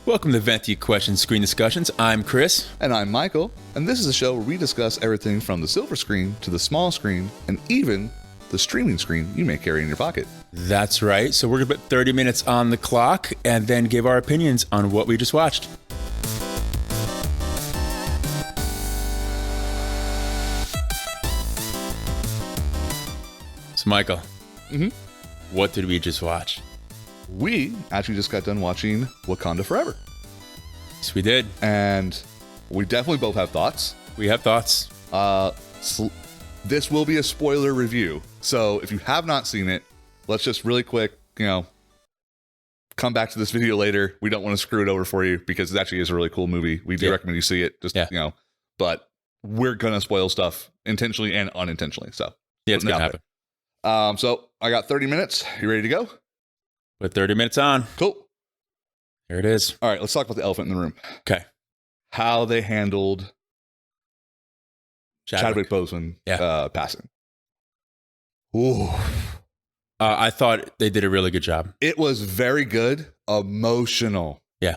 Welcome to Vent Your Questions Screen Discussions. I'm Chris. And I'm Michael. And this is a show where we discuss everything from the silver screen to the small screen and even the streaming screen you may carry in your pocket. That's right. So we're going to put 30 minutes on the clock and then give our opinions on what we just watched. So Michael, what did we just watch? We actually just got done watching Wakanda Forever. Yes, we did. And we definitely both have thoughts. We have thoughts. This will be a spoiler review. So if you have not seen it, let's just really quick, come back to this video later. We don't want to screw it over for you because it actually is a really cool movie. We do recommend you see it. But we're going to spoil stuff intentionally and unintentionally. So yeah, it's going to happen. So I got 30 minutes. You ready to go? Put 30 minutes on. Cool. Here it is. All right, let's talk about the elephant in the room. Okay. How they handled Chadwick Boseman passing. Ooh. I thought they did a really good job. It was very good. Emotional. Yeah.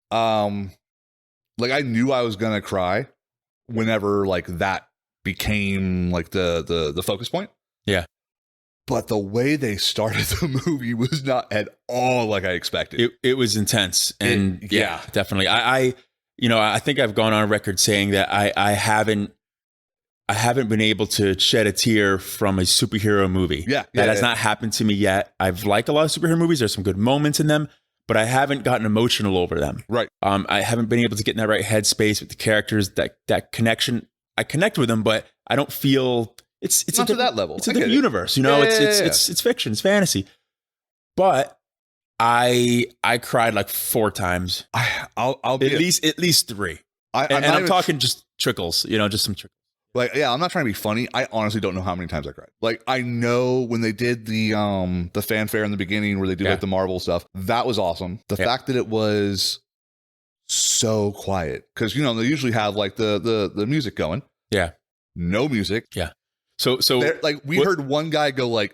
I knew I was gonna cry whenever that became the focus point. Yeah. But the way they started the movie was not at all like I expected. It was intense. And yeah, definitely. I think I've gone on record saying that I haven't been able to shed a tear from a superhero movie. That has not happened to me yet. I've liked a lot of superhero movies. There's some good moments in them, but I haven't gotten emotional over them. Right. I haven't been able to get in that right headspace with the characters, that connection. I connect with them, but I don't feel it's not to that level. It's a different universe, it's fiction, it's fantasy. But I cried like 4 times. I'll be at least 3. I'm talking just trickles, just some trickles. I'm not trying to be funny. I honestly don't know how many times I cried. I know when they did the fanfare in the beginning where they do the Marvel stuff, that was awesome. The fact that it was so quiet, because they usually have the music going. Yeah. No music. Yeah. So we heard one guy go right.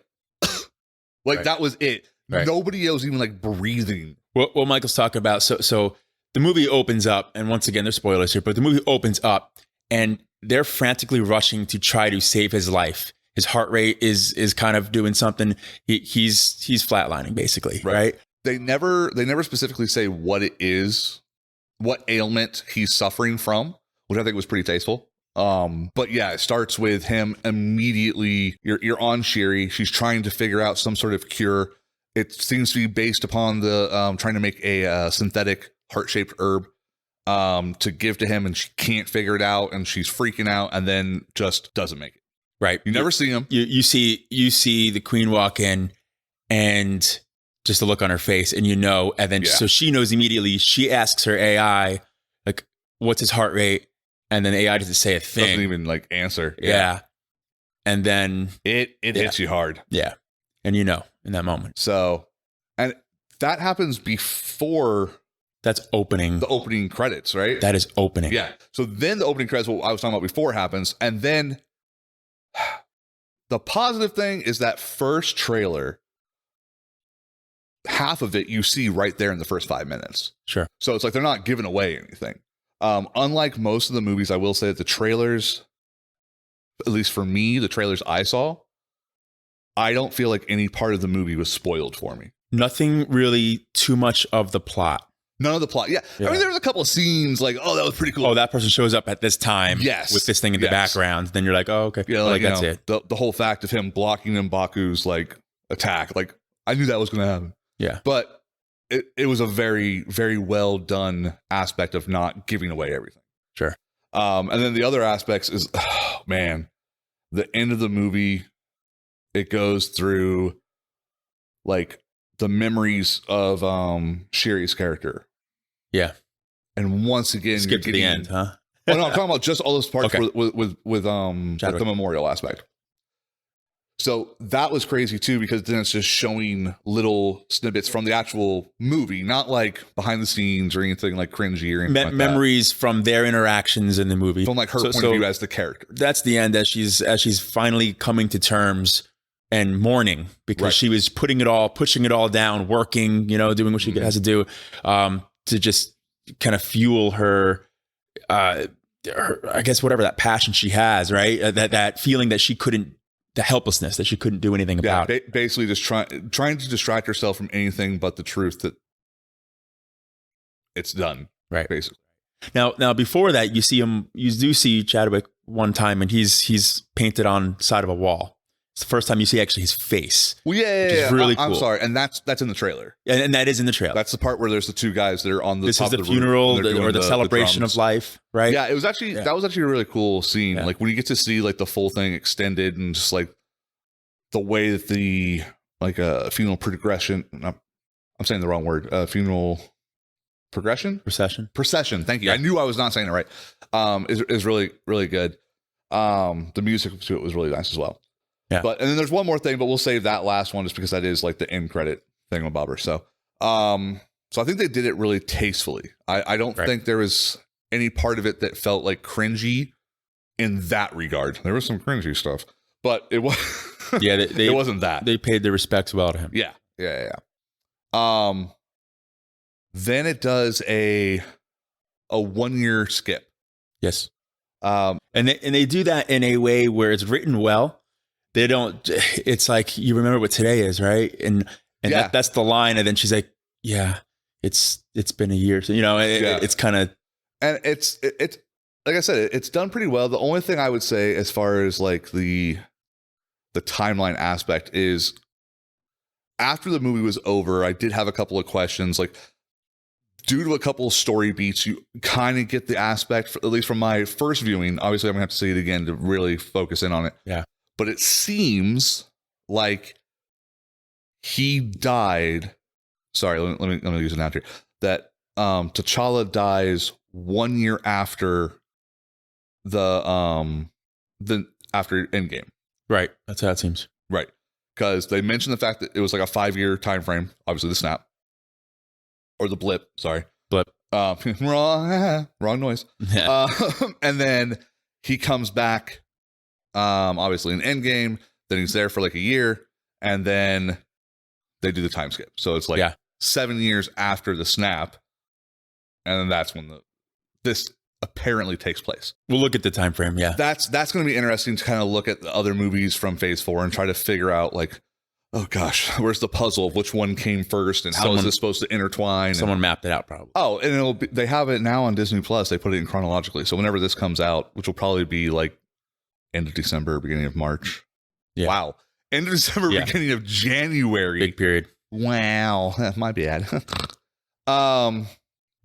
That was it. Right. Nobody else even breathing. What Michael's talking about. So the movie opens up, and once again, there's spoilers here, but the movie opens up and they're frantically rushing to try to save his life. His heart rate is kind of doing something. He's flatlining basically, right? They never specifically say what it is, what ailment he's suffering from, which I think was pretty tasteful. But yeah, it starts with him immediately. You're on Shiri. She's trying to figure out some sort of cure. It seems to be based upon the trying to make a synthetic heart-shaped herb to give to him, and she can't figure it out, and she's freaking out, and then just doesn't make it. Right. You never see him. You see the queen walk in, and just the look on her face, and and then so she knows immediately. She asks her AI, what's his heart rate? And then AI doesn't say a thing. Doesn't even answer. Yeah. And then it hits you hard. Yeah. And in that moment. So, and that happens before the opening credits, right? That is opening. Yeah. So then the opening credits, what I was talking about before, happens. And then the positive thing is that first trailer, half of it you see right there in the first 5 minutes. Sure. So it's they're not giving away anything. Unlike most of the movies, I will say that the trailers, at least for me, the trailers I saw, I don't feel like any part of the movie was spoiled for me. Nothing really too much of the plot. None of the plot. Yeah. I mean, there was a couple of scenes that was pretty cool. Oh, that person shows up at this time. Yes. With this thing in the background. Then you're like, oh, okay. Yeah, that's it. The whole fact of him blocking M'Baku's attack. I knew that was going to happen. Yeah. But it was a very, very well done aspect of not giving away everything. Sure. And then the other aspects is, the end of the movie, it goes through the memories of Shiri's character. Yeah. And once again, skip to the end, huh? Oh, no, I'm talking about just all those parts okay. with the memorial aspect. So that was crazy too, because then it's just showing little snippets from the actual movie, not behind the scenes or anything cringy or anything memories from their interactions in the movie, from her point of view as the character. That's the end, as she's finally coming to terms and mourning because she was pushing it all down, working, doing what she has to do. to just kind of fuel her, I guess, whatever that passion she has, right? That feeling that she couldn't, the helplessness that she couldn't do anything about. Basically just trying to distract herself from anything but the truth that it's done. Right. Basically. Now before that, you do see Chadwick one time, and he's painted on the side of a wall. It's the first time you see actually his face. Well, yeah. Really cool. I'm sorry, and that's in the trailer. And that is in the trailer. That's the part where there's the two guys that are on the top of the roof. This is the funeral or the celebration of life, right? Yeah, it was actually that was actually a really cool scene. Yeah. Like when you get to see like the full thing extended and just like the way that the funeral progression. I'm saying the wrong word. Funeral progression? Procession. Thank you. Yeah. I knew I was not saying it right. Is really, really good. The music to it was really nice as well. Yeah. And then there's one more thing, but we'll save that last one just because that is like the end credit thingamabobber. So I think they did it really tastefully. I don't think there was any part of it that felt like cringy in that regard. There was some cringy stuff, but it was it wasn't that. They paid their respects well to him. Yeah. Then it does a 1 year skip. Yes. And they do that in a way where it's written well. They don't, it's like, you remember what today is, right? And that's the line. And then she's like, yeah, it's been a year. So, it's kind of. And it's like I said, it's done pretty well. The only thing I would say as far as like the timeline aspect is after the movie was over, I did have a couple of questions. Like, due to a couple of story beats, you kind of get the aspect, at least from my first viewing. Obviously, I'm going to have to see it again to really focus in on it. Yeah. But it seems like he died. Sorry, let me use an out here. That T'Challa dies 1 year after after Endgame. Right. That's how it seems. Right. Because they mentioned the fact that it was like a 5-year time frame. Obviously, the snap. Or the blip, sorry. Blip. Wrong noise. Yeah. And then he comes back, obviously in Endgame. Then he's there for like a year, and then they do the time skip. So it's like 7 years after the snap, and then that's when this apparently takes place. We'll look at the time frame. Yeah, that's going to be interesting to kind of look at the other movies from Phase 4 and try to figure out like, oh gosh, where's the puzzle of which one came first and how is this supposed to intertwine? Someone mapped it out probably. Oh, and they have it now on Disney Plus. They put it in chronologically. So whenever this comes out, which will probably be like end of December, beginning of March. Yeah. Wow. End of December, beginning of January. Big period. Wow. My bad. But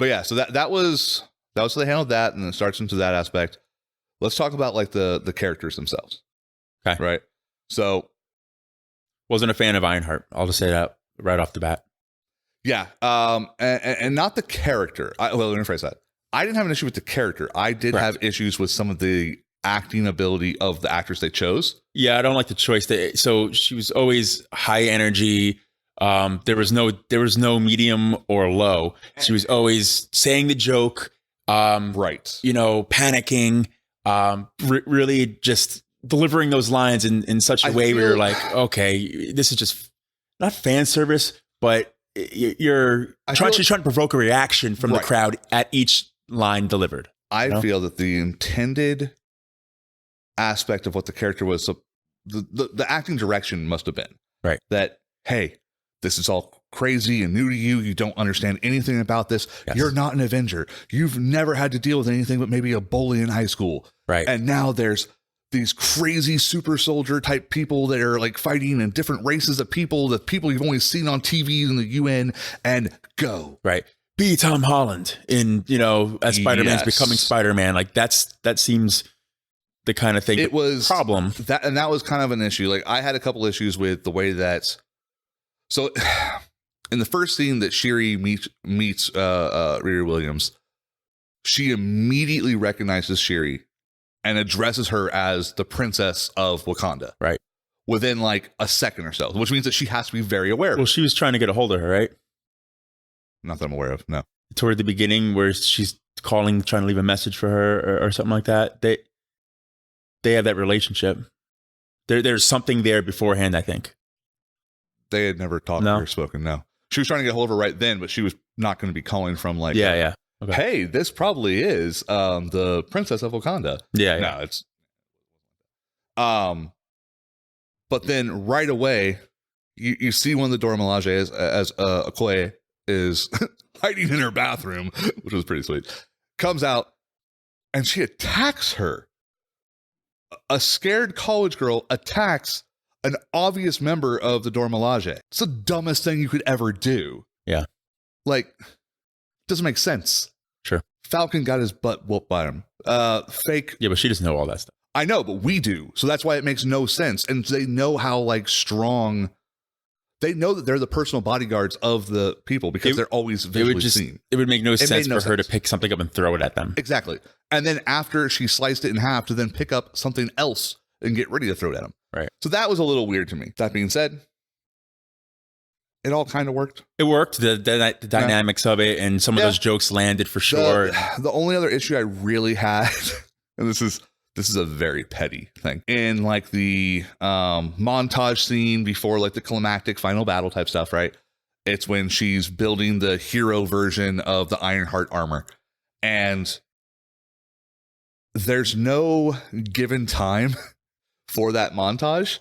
yeah, so that was how they handled that, and it starts into that aspect. Let's talk about like the characters themselves. Okay. Right. So wasn't a fan of Ironheart. I'll just say that right off the bat. Yeah. And not the character. Let me rephrase that. I didn't have an issue with the character. I did have issues with some of the acting ability of the actors they chose. Yeah, I don't like the choice. So she was always high energy. There was no medium or low. She was always saying the joke. Right. Panicking. Really just delivering those lines in such a way where you're like, okay, this is just not fan service, but you're trying to provoke a reaction from the crowd at each line delivered. I feel that the intended aspect of what the character was, so the acting direction must have been right. That, hey, this is all crazy and new to you. You don't understand anything about this. Yes. You're not an Avenger. You've never had to deal with anything but maybe a bully in high school. Right. And now there's these crazy super soldier type people that are like fighting in different races of people, the people you've only seen on TV in the UN, and go. Right. Be Tom Holland in, as Spider-Man's becoming Spider-Man. Like that seems the kind of thing. It was problem. That was kind of an issue. Like I had a couple issues with the way that, so in the first scene that Shuri meets Riri Williams, she immediately recognizes Shuri and addresses her as the princess of Wakanda. Right. Within like a second or so, which means that she has to be very aware of it. Well, she was trying to get a hold of her, right? Not that I'm aware of, no. Toward the beginning where she's calling, trying to leave a message for her or something like that. They have that relationship. There's something there beforehand, I think. They had never talked or spoken, no. She was trying to get a hold of her right then, but she was not going to be calling from like, yeah. Okay. Hey, this probably is the princess of Wakanda. Yeah. No, it's but then right away, you see one of the Dora Milaje as Okoye is hiding in her bathroom, which was pretty sweet. Comes out and she attacks her. A scared college girl attacks an obvious member of the Dora Milaje. It's the dumbest thing you could ever do. Yeah. Like, doesn't make sense. Sure. Falcon got his butt whooped by him. Fake. Yeah, but she doesn't know all that stuff. I know, but we do. So that's why it makes no sense. And they know how like strong. They know that they're the personal bodyguards of the people because they're always visually seen. It would make no sense for her to pick something up and throw it at them. Exactly. And then after she sliced it in half to then pick up something else and get ready to throw it at them. Right. So that was a little weird to me. That being said, it all kind of worked. It worked. The dynamics of it and some of those jokes landed for sure. The only other issue I really had, and this is a very petty thing, in like the montage scene before like the climactic final battle type stuff, right? It's when she's building the hero version of the Ironheart armor. And there's no given time for that montage,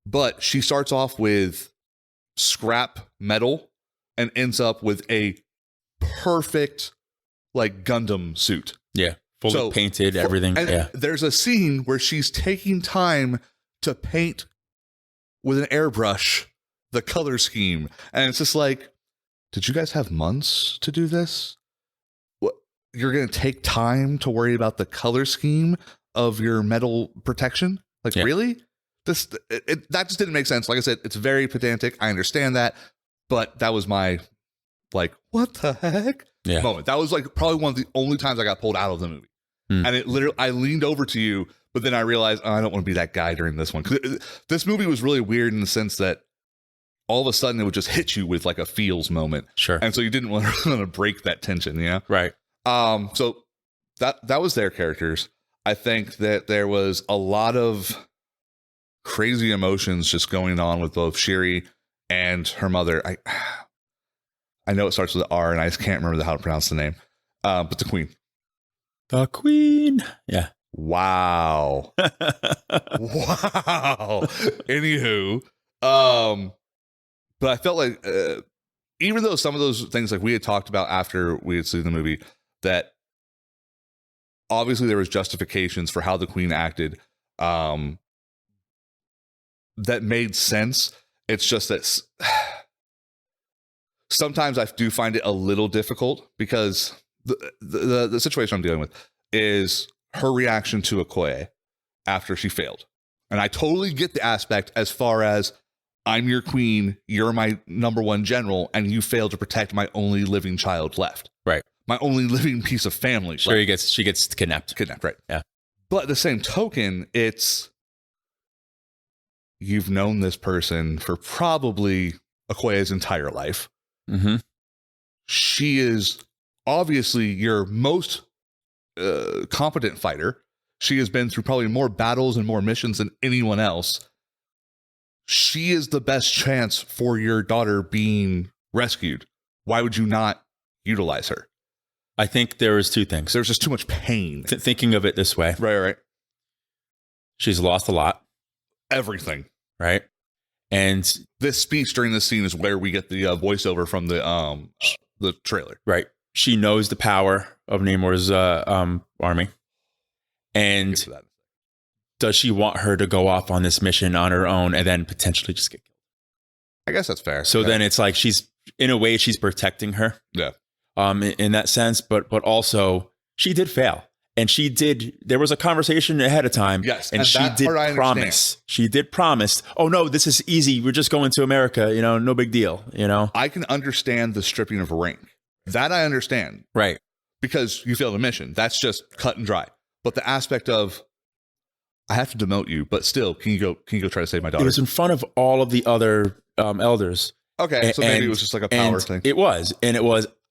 but she starts off with scrap metal and ends up with a perfect like Gundam suit. Yeah. Fully painted, everything. And there's a scene where she's taking time to paint with an airbrush the color scheme. And it's just like, did you guys have months to do this? What, you're going to take time to worry about the color scheme of your metal protection? Like, really? That just didn't make sense. Like I said, it's very pedantic. I understand that. But that was my, like, what the heck? Moment. That was like probably one of the only times I got pulled out of the movie. And it literally, I leaned over to you, but then I realized, I don't want to be that guy during this one. Because this movie was really weird in the sense that all of a sudden it would just hit you with like a feels moment. Sure. And so you didn't want to break that tension, you know? Right. So that was their characters. I think that there was a lot of crazy emotions just going on with both Shiri and her mother. I know it starts with an R and I just can't remember how to pronounce the name. But the Queen. The Queen. Yeah. Wow. Wow. Anywho, but I felt like even though some of those things like we had talked about after we had seen the movie, that obviously there was justifications for how the Queen acted that made sense. It's just that sometimes I do find it a little difficult because the situation I'm dealing with is her reaction to Okoye after she failed. And I totally get the aspect as far as I'm your queen, you're my number one general, and you failed to protect my only living child left. Right. My only living piece of family. Sure, right? She gets kidnapped. Kidnapped, right. Yeah. But at the same token, it's you've known this person for probably Okoye's entire life. Mm-hmm. She is obviously your most competent fighter. She has been through probably more battles and more missions than anyone else. She is the best chance for your daughter being rescued. Why would you not utilize her? I think there was two things. There's just too much pain. Thinking of it this way. Right. She's lost a lot. Everything. Right. And this speech during this scene is where we get the voiceover from the trailer. Right. She knows the power of Namor's army. And does she want her to go off on this mission on her own and then potentially just get killed? I guess that's fair. So then it's like she's protecting her. Yeah. In that sense, but also she did fail. And there was a conversation ahead of time. Yes. And she did promise. She did promise, oh no, this is easy. We're just going to America, no big deal, I can understand the stripping of rank. That I understand. Right. Because you failed a mission. That's just cut and dry. But the aspect of, I have to demote you, but still, can you go try to save my daughter? It was in front of all of the other elders. Okay, so maybe it was just like a power thing. It was,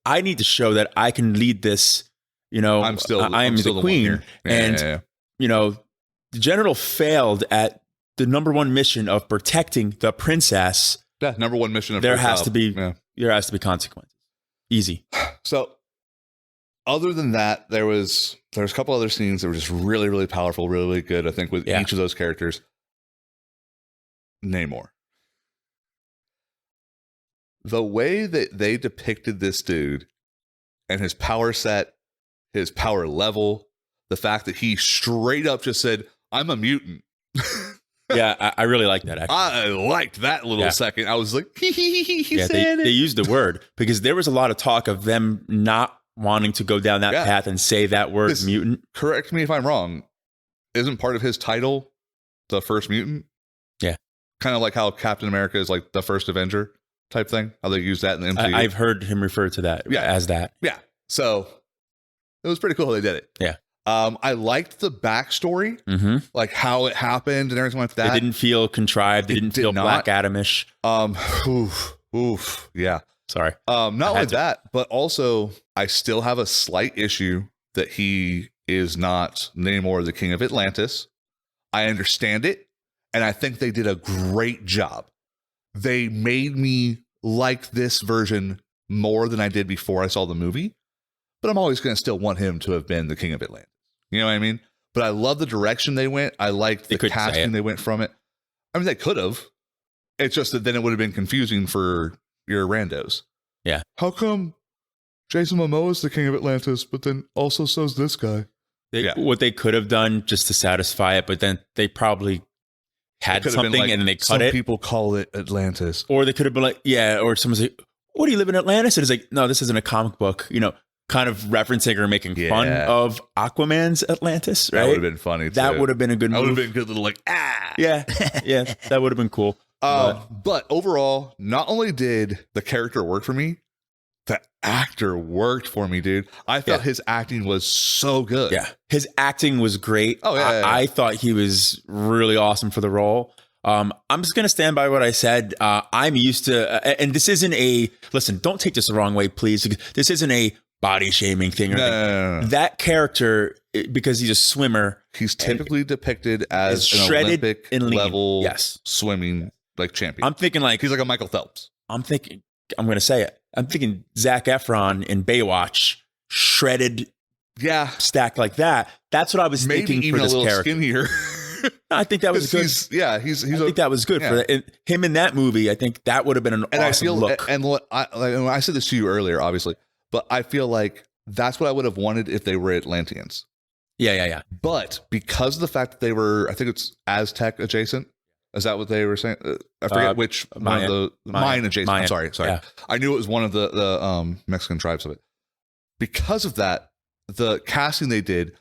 I need to show that I can lead this, I am the queen. The general failed at the number one mission of protecting the princess. Yeah, number one mission of there has to be there has to be consequences. Easy. So other than that, there's a couple other scenes that were just really, really powerful, really, really good, I think, with each of those characters. Namor. The way that they depicted this dude and his power set, his power level, the fact that he straight up just said, I'm a mutant. Yeah, I really like that, actually. I liked that little second. I was like, he said it. They used the word because there was a lot of talk of them not wanting to go down that path and say that word, mutant. Correct me if I'm wrong. Isn't part of his title the first mutant? Yeah. Kind of like how Captain America is like the first Avenger type thing. How they use that in the MCU. I've heard him refer to that as that. Yeah. So it was pretty cool how they did it. Yeah. I liked the backstory, like how it happened and everything like that. It didn't feel contrived. It didn't feel Black Adam-ish. Yeah. Sorry. Not only that, but also I still have a slight issue that he is not Namor, the King of Atlantis. I understand it, and I think they did a great job. They made me like this version more than I did before I saw the movie, but I'm always going to still want him to have been the King of Atlantis. You know what I mean? But I love the direction they went. I liked the casting they went from it. I mean, they could have. It's just that then it would have been confusing for your randos. Yeah. How come Jason Momoa is the King of Atlantis, but then also so's this guy? What they could have done just to satisfy it, but then they probably had something like, and then they cut it. Some people call it Atlantis. Or they could have been like, or someone's like, what, do you live in Atlantis? And it's like, no, this isn't a comic book, kind of referencing or making fun of Aquaman's Atlantis, right? That would have been funny, too. That would have been a good move. That would have been a good little Yeah, that would have been cool. But overall, not only did the character work for me, the actor worked for me, dude. I thought his acting was so good. Yeah, his acting was great. Oh, yeah. I thought he was really awesome for the role. I'm just going to stand by what I said. I'm used to, and this isn't listen, don't take this the wrong way, please. This isn't a body shaming thing. No. That character, because he's a swimmer, he's typically depicted as an Olympic level swimming like champion. I'm thinking like he's like a Michael Phelps. I'm going to say it. I'm thinking Zac Efron in Baywatch, shredded, stacked like that. That's what I was thinking for this character. Skinnier. I think that was good. I think that was good for him in that movie. I think that would have been an awesome look. And what I said this to you earlier, obviously, but I feel like that's what I would have wanted if they were Atlanteans. Yeah. But because of the fact that they were, I think it's Aztec adjacent. Is that what they were saying? I forget which one of the Mayan adjacent. I'm sorry. Yeah. I knew it was one of the Mexican tribes of it. Because of that, the casting they did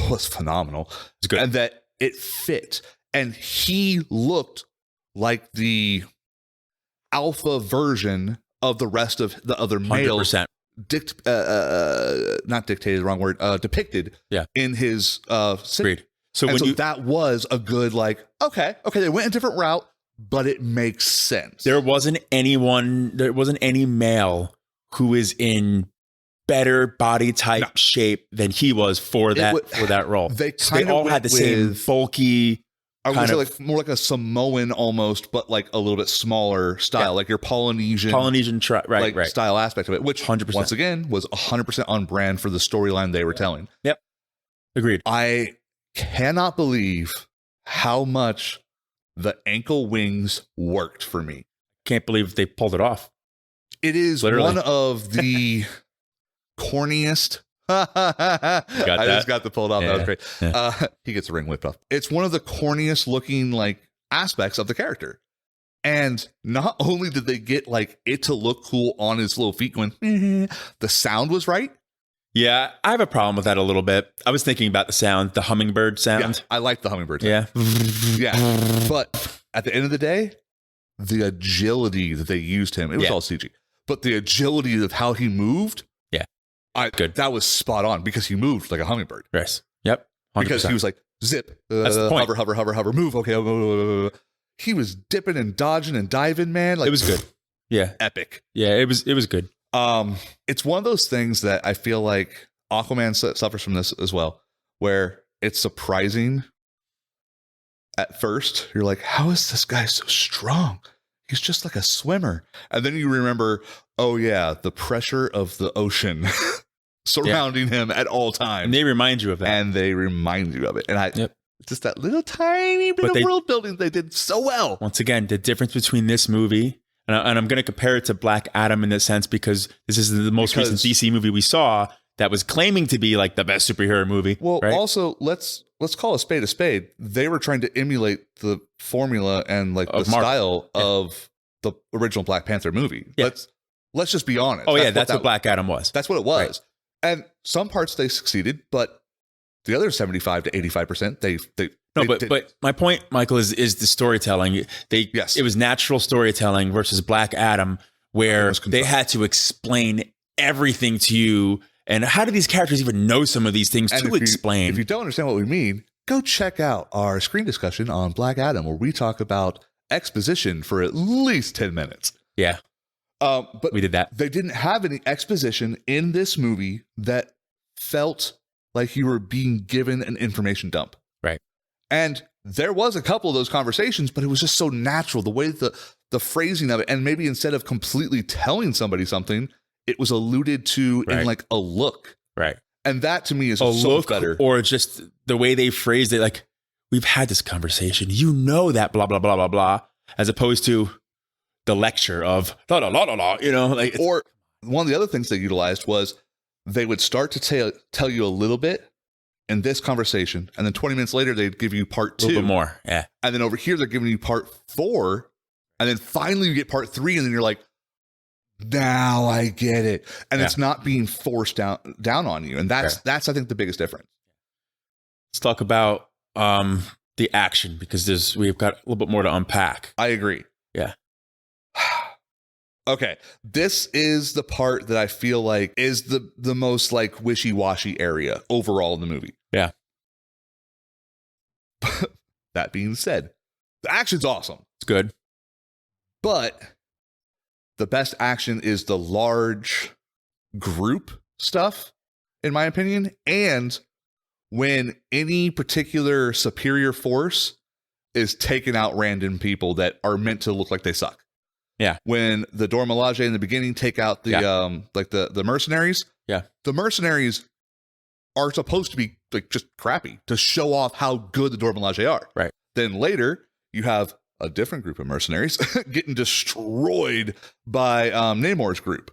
was phenomenal. It's good. And that it fit. And he looked like the alpha version of the rest of the other males. 100%. Not dictated, wrong word. Depicted in his Agreed. So that was a good, like, okay, they went a different route, but it makes sense. There wasn't any male who is in better body type shape than he was for that role. They all had the same bulky, I would say like more like a Samoan almost, but like a little bit smaller style, like your Polynesian style aspect of it, which 100%. Once again was 100% on brand for the storyline they were telling. Yep, agreed. I cannot believe how much the ankle wings worked for me. Can't believe they pulled it off. It is one of the corniest. I just got the pulled off. That was great. Yeah. He gets the ring whipped off. It's one of the corniest looking like aspects of the character. And not only did they get like it to look cool on his little feet going, the sound was right. Yeah, I have a problem with that a little bit. I was thinking about the sound, the hummingbird sound. Yeah, I like the hummingbird sound. Yeah. But at the end of the day, the agility that they used him, it was all CG. But the agility of how he moved, good. That was spot on because he moved like a hummingbird. Yes. Yep. 100%. Because he was like, zip, That's the point. hover, move. Okay. He was dipping and dodging and diving, man. Like, it was good. Yeah. Epic. Yeah, it was good. It's one of those things that I feel like Aquaman suffers from this as well, where it's surprising at first. You're like, how is this guy so strong? he's just like a swimmer. And then you remember, oh yeah, the pressure of the ocean surrounding him at all times. And they remind you of that. And just that little tiny bit of world building they did so well. Once again, the difference between this movie, and I'm going to compare it to Black Adam in this sense, because this is the most recent DC movie we saw that was claiming to be like the best superhero movie. Well, right? Also, let's call a spade a spade. They were trying to emulate the formula and like the style of the original Black Panther movie. Yeah. Let's just be honest. Oh, that's what Black Adam was. That's what it was. Right. And some parts they succeeded, but the other 75 to 85%, but my point, Michael, is the storytelling. It was natural storytelling versus Black Adam, where they had to explain everything to you. And how do these characters even know some of these things to explain? If you don't understand what we mean, go check out our screen discussion on Black Adam, where we talk about exposition for at least 10 minutes. Yeah. But we did that. They didn't have any exposition in this movie that felt like you were being given an information dump. Right. And there was a couple of those conversations, but it was just so natural, the way the phrasing of it. And maybe instead of completely telling somebody something, it was alluded to in like a look. Right. And that to me is a so look better. Or just the way they phrased it, like, we've had this conversation, you know that blah, blah, blah, blah, blah, as opposed to the lecture of la, la, la, la, la, you know. Like, or one of the other things they utilized was they would start to tell you a little bit in this conversation, and then 20 minutes later, they'd give you part 2. A little bit more, yeah. And then over here, they're giving you part 4, and then finally you get part 3, and then you're like, now I get it. And it's not being forced down on you. And that's I think the biggest difference. Let's talk about the action, because we've got a little bit more to unpack. I agree. Yeah. Okay. This is the part that I feel like is the most like wishy-washy area overall in the movie. Yeah. That being said, the action's awesome. It's good. But the best action is the large group stuff, in my opinion. And when any particular superior force is taking out random people that are meant to look like they suck. Yeah. When the Dora Milaje in the beginning take out the the mercenaries. Yeah. The mercenaries are supposed to be like just crappy to show off how good the Dora Milaje are. Right. Then later you have a different group of mercenaries getting destroyed by Namor's group.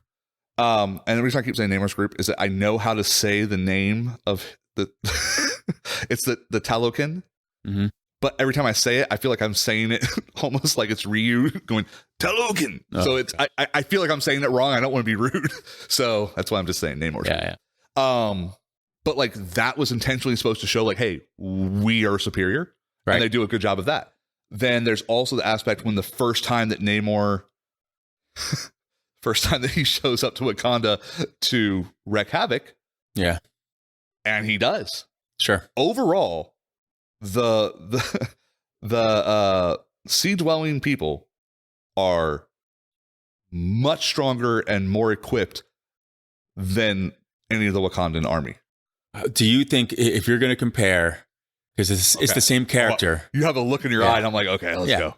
And the reason I keep saying Namor's group is that I know how to say the name of the it's the Talokan. Mm-hmm. But every time I say it, I feel like I'm saying it almost like it's Ryu going Talokan. Oh, so it's I feel like I'm saying it wrong. I don't want to be rude. So that's why I'm just saying Namor's group. Yeah. But like that was intentionally supposed to show like, hey, we are superior. Right. And they do a good job of that. Then there's also the aspect when the first time that Namor, he shows up to Wakanda to wreak havoc. Yeah. And he does. Sure. Overall, the sea dwelling people are much stronger and more equipped than any of the Wakandan army. Do you think, if you're going to compare, because it's the same character. Well, you have a look in your eye and I'm like, okay, let's go.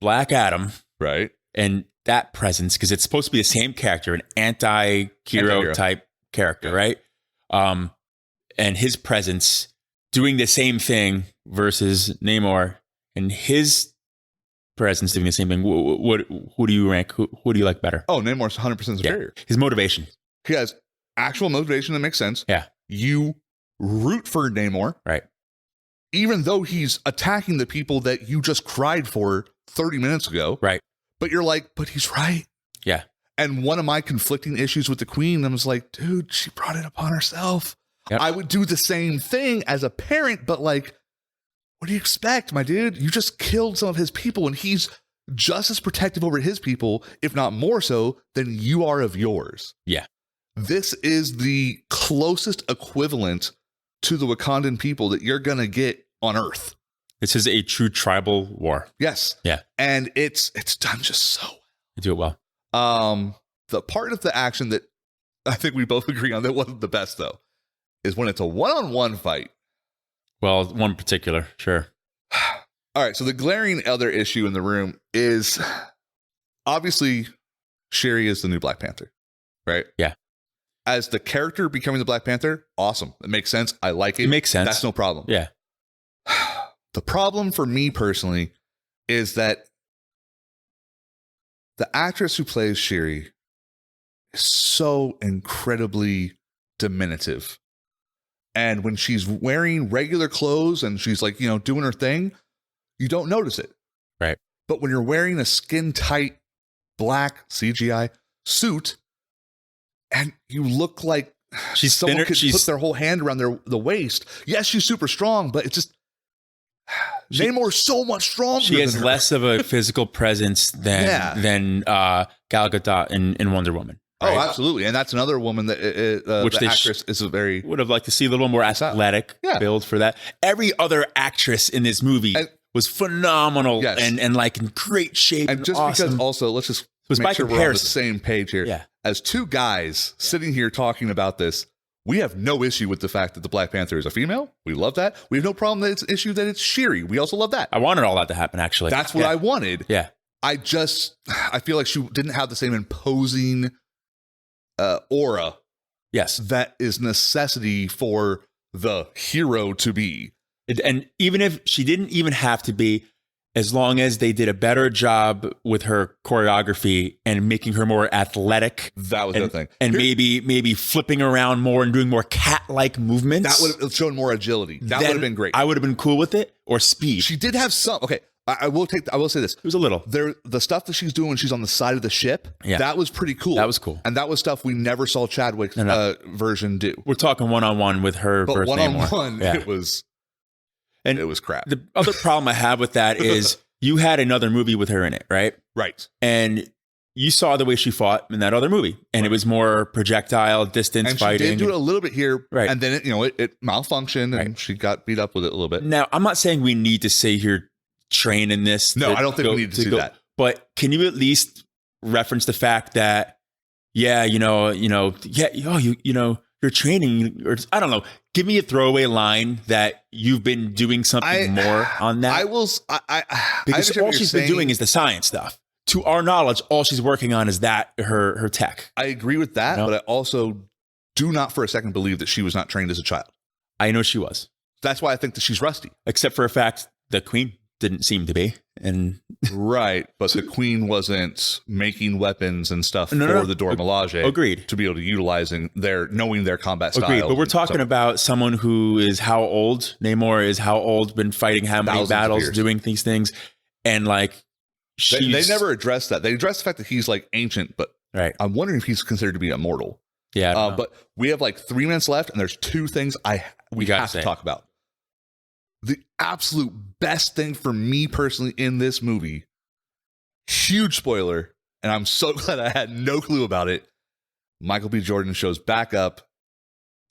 Black Adam. Right. And that presence, because it's supposed to be the same character, an anti-hero type character, right? And his presence doing the same thing versus Namor and his presence doing the same thing. Who do you rank? Who do you like better? Oh, Namor's 100% superior. Yeah. His motivation. He has actual motivation that makes sense. Yeah. You root for Namor. Right. Even though he's attacking the people that you just cried for 30 minutes ago. Right. But you're like, but he's right. Yeah. And one of my conflicting issues with the Queen, I was like, dude, she brought it upon herself. Yep. I would do the same thing as a parent, but like, what do you expect, my dude? You just killed some of his people and he's just as protective over his people, if not more so, than you are of yours. Yeah. This is the closest equivalent to the Wakandan people that you're going to get on Earth. This is a true tribal war. Yes. Yeah. And it's done just so well. You do it well. The part of the action that I think we both agree on that wasn't the best, though, is when it's a one-on-one fight. Well, one particular, sure. All right, so the glaring other issue in the room is obviously Shuri is the new Black Panther, right? Yeah. As the character becoming the Black Panther, awesome. It makes sense. I like it. It makes sense. That's no problem. Yeah. The problem for me personally is that the actress who plays Shuri is so incredibly diminutive. And when she's wearing regular clothes and she's like, doing her thing, you don't notice it. Right. But when you're wearing a skin tight black CGI suit and you look like someone could put their whole hand around the waist. Yes, she's super strong, but it's just Namor's so much stronger. She has less of a physical presence than Gal Gadot in Wonder Woman. Right? Oh, absolutely. And that's another woman that which the actress is a very would have liked to see a little more athletic build for that. Every other actress in this movie was phenomenal and like in great shape. And just awesome. Because also, let's just make sure we're on the same page here. Yeah. As two guys sitting here talking about this, we have no issue with the fact that the Black Panther is a female. We love that. We have no problem that it's an issue that it's Shuri. We also love that. I wanted all that to happen, actually. That's what I wanted. Yeah. I feel like she didn't have the same imposing aura. Yes. That is necessity for the hero to be. And even if she didn't even have to be, as long as they did a better job with her choreography and making her more athletic. That was the thing. And maybe flipping around more and doing more cat-like movements. That would have shown more agility. That would have been great. I would have been cool with it. Or speed. She did have some. Okay, I will say this. It was a little. The stuff that she's doing when she's on the side of the ship, that was pretty cool. That was cool. And that was stuff we never saw Chadwick's version do. We're talking one-on-one with her. But one-on-one, it was crap. The other problem I have with that is you had another movie with her in it, right? Right. And you saw the way she fought in that other movie. And it was more projectile, distance fighting. She did do it a little bit here. Right. And then it malfunctioned and she got beat up with it a little bit. Now, I'm not saying we need to say here train in this. No, I don't think we need to do that. But can you at least reference the fact that, you're training, or I don't know. Give me a throwaway line that you've been doing something more on that. I will. Because all she's been doing is the science stuff. To our knowledge, all she's working on is her tech. I agree with that, but I also do not for a second believe that she was not trained as a child. I know she was. That's why I think that she's rusty. Except for a fact, the Queen didn't seem to be. And right, but the Queen wasn't making weapons and stuff for the Dora Milaje. Agreed. To be able to utilizing knowing their combat style. Agreed, but we're talking about someone who is how old? Namor is how old? Been fighting how many battles, doing these things, and like they never addressed that. They addressed the fact that he's like ancient, but I'm wondering if he's considered to be immortal. Yeah, but we have like 3 minutes left, and there's 2 things we have to talk about. The absolute best thing for me personally in this movie, huge spoiler, and I'm so glad I had no clue about it. Michael B. Jordan shows back up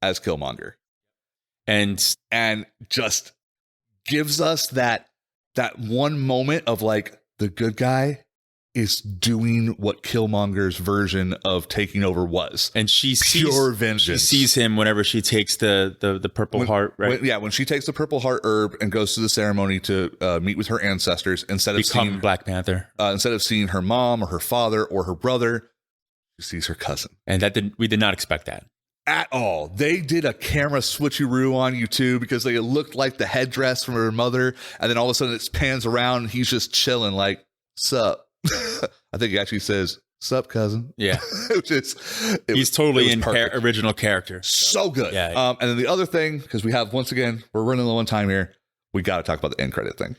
as Killmonger, and just gives us that one moment of like the good guy is doing what Killmonger's version of taking over was. And she sees pure vengeance. She sees him whenever she takes the purple heart, right? When she takes the purple heart herb and goes to the ceremony to meet with her ancestors, instead of seeing Black Panther. Instead of seeing her mom or her father or her brother, she sees her cousin. And we did not expect that. At all. They did a camera switcheroo on you too, because it looked like the headdress from her mother, and then all of a sudden it pans around and he's just chilling like, sup. I think he actually says, sup, cousin. Yeah. He's totally in original character. So good. Yeah. And then the other thing, because we're running low on time here, we got to talk about the end credit thing.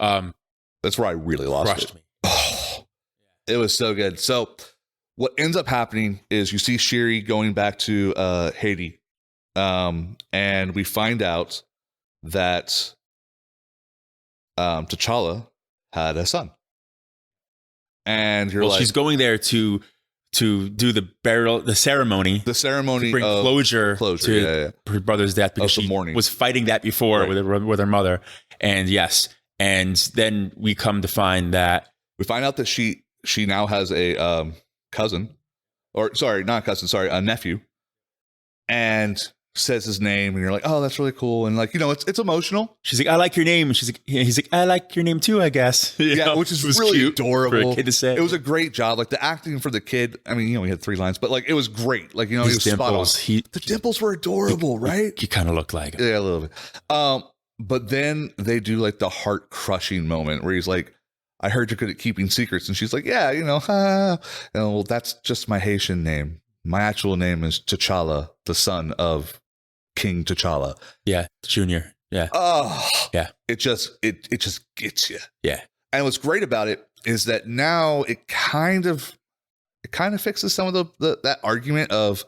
That's where I really lost it. Me. Oh, it was so good. So what ends up happening is you see Shuri going back to Haiti. And we find out that T'Challa had a son. And she's going there to do the ceremony to bring closure to her brother's death, because she was fighting that before with her mother. And then we come to find that that she now has a cousin, or sorry, not cousin, sorry, a nephew. And says his name, and you're like, oh, that's really cool. And like, you know, it's emotional. She's like, I like your name. And he's like, I like your name too, I guess. Yeah, which is really adorable for a kid to say. It was a great job. Like the acting for the kid, I mean, you know, he had 3 lines, but like it was great. Like, you know, his he was dimples, spot on. The dimples were adorable, right? He kind of looked like it. Yeah, a little bit. But then they do like the heart crushing moment where he's like, I heard you're good at keeping secrets. And she's like, yeah, you know, well, that's just my Haitian name. My actual name is T'Challa, the son of King T'Challa. Yeah, Junior. Yeah. Oh, yeah. It just gets you. Yeah. And what's great about it is that now it kind of fixes some of that argument of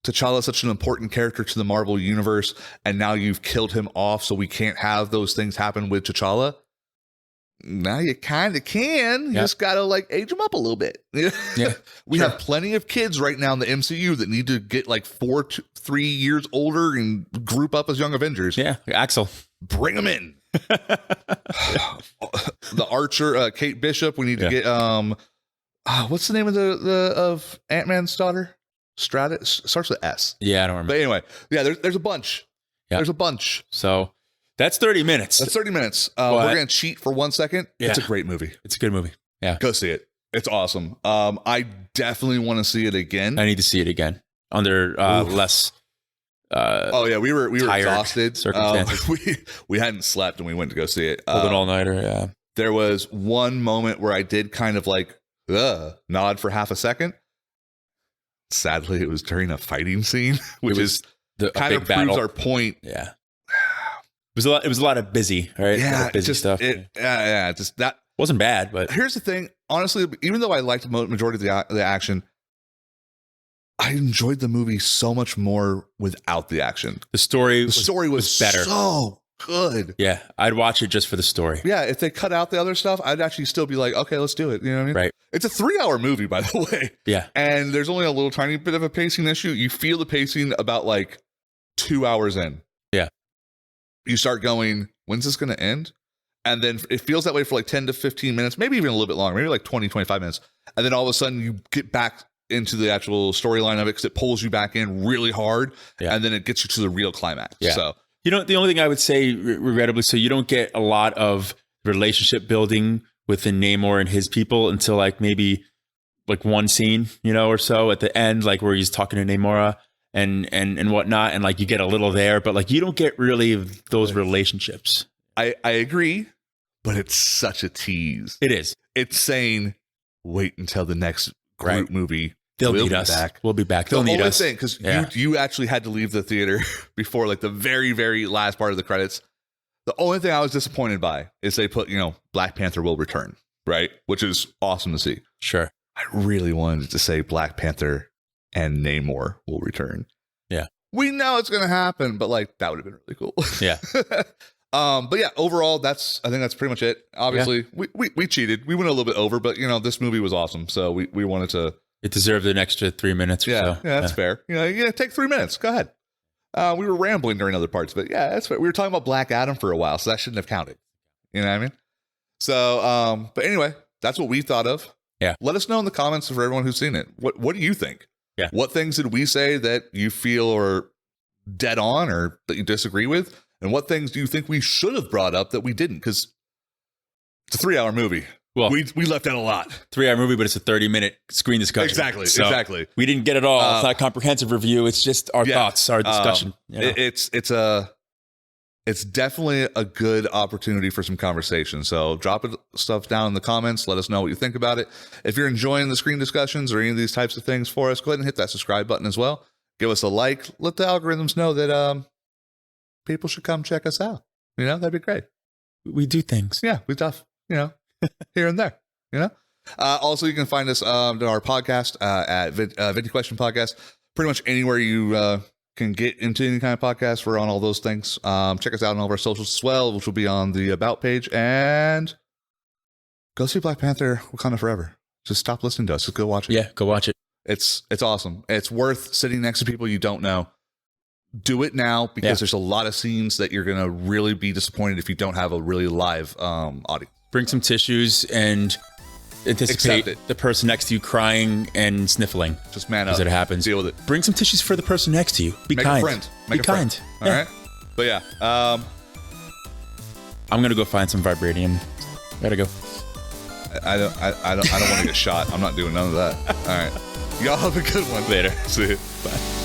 T'Challa is such an important character to the Marvel universe, and now you've killed him off, so we can't have those things happen with T'Challa. Now you kind of can. You just got to like age them up a little bit. Yeah. We have plenty of kids right now in the MCU that need to get like 4 to 3 years older and group up as Young Avengers. Yeah. Axel. Bring them in. The Archer, Kate Bishop. We need to get, what's the name of Ant-Man's daughter? Stratus, starts with S. Yeah, I don't remember. But anyway, yeah, there's a bunch. Yeah. There's a bunch. So that's 30 minutes. That's 30 minutes. We're going to cheat for 1 second. Yeah. It's a great movie. It's a good movie. Yeah. Go see it. It's awesome. I definitely want to see it again. I need to see it again under less we were exhausted. Circumstances. We hadn't slept and we went to go see it. Pulled an all-nighter, yeah. There was one moment where I did kind of like nod for half a second. Sadly, it was during a fighting scene, which is kind of proves our point. Yeah. It was a lot of busy, right? Yeah, busy stuff. Just that wasn't bad, but here's the thing. Honestly, even though I liked the majority of the action, I enjoyed the movie so much more without the action. The story was better. So good. Yeah, I'd watch it just for the story. Yeah, if they cut out the other stuff, I'd actually still be like, okay, let's do it. You know what I mean? Right. It's a 3-hour movie, by the way. Yeah. And there's only a little tiny bit of a pacing issue. You feel the pacing about like 2 hours in. Yeah. You start going, when's this going to end? And then it feels that way for like 10 to 15 minutes, maybe even a little bit longer, maybe like 20, 25 minutes. And then all of a sudden you get back into the actual storyline of it because it pulls you back in really hard. Yeah. And then it gets you to the real climax. Yeah. So, you know, the only thing I would say, regrettably, so you don't get a lot of relationship building within Namor and his people until like maybe like one scene, you know, or so at the end, like where he's talking to Namora and whatnot. And like you get a little there, but like you don't get really those relationships. I agree, but it's such a tease. It is. It's saying, wait until the next Groot movie. They'll need us. Back. We'll be back. They'll need us. Because you actually had to leave the theater before like the very, very last part of the credits. The only thing I was disappointed by is they put, you know, Black Panther will return, right? Which is awesome to see. Sure. I really wanted to say Black Panther and Namor will return. Yeah. We know it's going to happen, but like that would have been really cool. Yeah. But yeah, overall, I think that's pretty much it. Obviously, we cheated. We went a little bit over, but you know, this movie was awesome. So we wanted to. It deserved an extra 3 minutes. Yeah. So. Yeah, that's fair. You know, take 3 minutes. Go ahead. We were rambling during other parts, but yeah, that's fair. We were talking about Black Adam for a while, so that shouldn't have counted. You know what I mean? So, but anyway, that's what we thought of. Yeah. Let us know in the comments for everyone who's seen it. What do you think? Yeah. What things did we say that you feel are dead on or that you disagree with? And what things do you think we should have brought up that we didn't? Because it's a 3-hour movie. Well, we left out a lot. 3-hour movie, but it's a 30-minute screen discussion. Exactly. We didn't get it all. It's not a comprehensive review. It's just our thoughts, our discussion. You know? It's definitely a good opportunity for some conversation. So drop stuff down in the comments. Let us know what you think about it. If you're enjoying the screen discussions or any of these types of things for us, go ahead and hit that subscribe button as well. Give us a like. Let the algorithms know that people should come check us out. You know, that'd be great. We do things. Yeah, we stuff, you know, here and there, you know. Also, you can find us on our podcast at Vinty Question Podcast. Pretty much anywhere you can get into any kind of podcast, we're on all those things. Check us out on all of our socials as well, which will be on the About page. And go see Black Panther Wakanda Forever. Just stop listening to us. Just go watch it. Yeah, go watch it. It's awesome. It's worth sitting next to people you don't know. Do it now because there's a lot of scenes that you're going to really be disappointed if you don't have a really live audience. Bring some tissues and anticipate the person next to you crying and sniffling. Just man up. As it happens. Deal with it. Bring some tissues for the person next to you. Be kind. Make a friend. Be kind. All right. But yeah. I'm gonna go find some vibranium. Gotta go. I don't want to get shot. I'm not doing none of that. All right. Y'all have a good one. Later. See you. Bye.